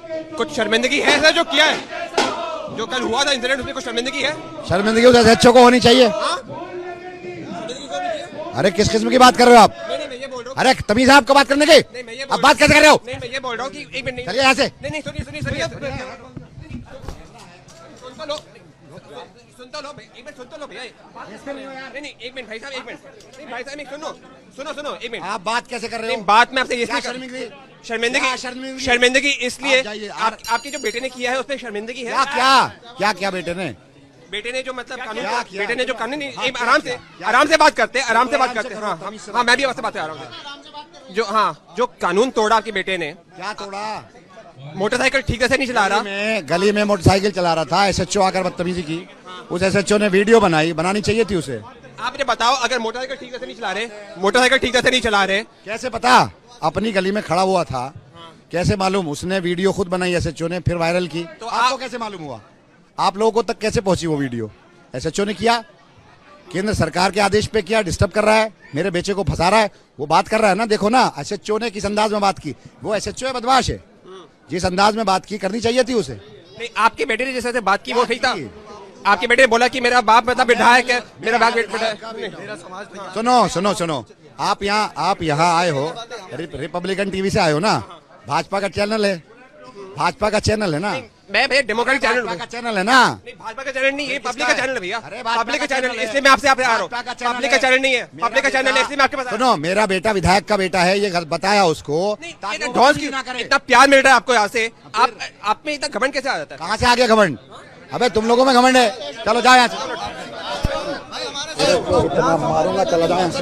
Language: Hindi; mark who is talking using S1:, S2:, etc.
S1: कुछ शर्मिंदगी है सर जो किया है, जो कल हुआ था इंसिडेंट, उसमें कुछ शर्मिंदगी है?
S2: शर्मिंदगी उस एसएचओ को होनी चाहिए। अरे किस किस्म की बात कर रहे हो आप?
S1: नहीं, मैं ये बोल रहा हूँ।
S2: अरे तमीज है आपको बात करने की?
S1: नहीं, मैं ये
S2: अब बात कैसे कर रहे हो?
S1: नहीं, मैं ये बोल रहा हूँ कि एक मिनट,
S2: चलिए यहाँ से।
S1: नहीं, सुनिए, सुन तो लो, एक मिनट सुन तो लो भैया। नहीं, एक मिनट भाई साहब, एक मिनट। नहीं भाई साहब, सुनो, एक मिनट।
S2: आप बात कैसे कर रहे हो?
S1: बात में आपसे
S2: क्या
S1: शर्मिंदगी,
S2: शर्मिंदगी?
S1: शर्मिंदगी इसलिए
S2: आप जाइए,
S1: आपके जो बेटे ने किया है उसमें शर्मिंदगी है।
S2: क्या बेटे ने?
S1: बेटे ने जो मतलब कानून,
S2: क्या?
S1: बेटे ने जो कानून, आराम से बात करते हैं, हाँ, मैं भी आपसे बात कर रहा हूँ। जो कानून तोड़ा आपके बेटे ने।
S2: क्या तोड़ा?
S1: मोटरसाइकिल ठीक से नहीं चला रहा।
S2: मैं गली में मोटरसाइकिल चला रहा था, एसएचओ आकर बदतमीजी की। उस एसएचओ ने वीडियो बनानी चाहिए थी उसे।
S1: आप मुझे बताओ, अगर मोटरसाइकिल ठीक से नहीं चला रहे,
S2: कैसे पता? अपनी गली में खड़ा हुआ था, कैसे मालूम? उसने वीडियो खुद बनाई एसएचओ ने, फिर वायरल की। तो आपको कैसे मालूम हुआ? आप लोगों को तक कैसे पहुंची वो वीडियो? एसएचओ ने किया, केंद्र सरकार के आदेश पे किया। डिस्टर्ब कर रहा है, मेरे बेचे को फंसा रहा है, वो बात कर रहा है ना। देखो ना एसएचओ ने किस अंदाज में बात की। वो एसएचओ है, बदमाश है। जिस अंदाज में बात की करनी चाहिए थी उसे।
S1: नहीं, आपके बेटे ने जैसे बात की वो सही था। आपके बेटे ने बोला कि मेरा बाप मतलब विधायक है, मेरा बाप विधायक।
S2: सुनो, आप यहाँ आए हो, रिपब्लिकन टीवी से आए हो ना? भाजपा का चैनल है ना?
S1: मैं भैया डेमोक्रेटिक
S2: चैनल है ना?
S1: भाजपा का चैनल नहीं है, पब्लिक का चैनल है भैया।
S2: अरे
S1: पब्लिक का चैनल है, इसलिए मैं आपसे आ रहा हूँ। पब्लिक का चैनल नहीं है, पब्लिक का चैनल है, इसलिए मैं आपके पास।
S2: सुनो, मेरा बेटा विधायक का बेटा है, ये बताया उसको।
S1: इतना प्यार मिल रहा है आपको यहाँ से, आप में इतना घमंड कैसे आ जाता है?
S2: कहाँ से आ गया घमंड? अबे तुम लोगों में घमंड है। चलो जाओ यहाँ से। मारूंगा, चला जाओ यहाँ से।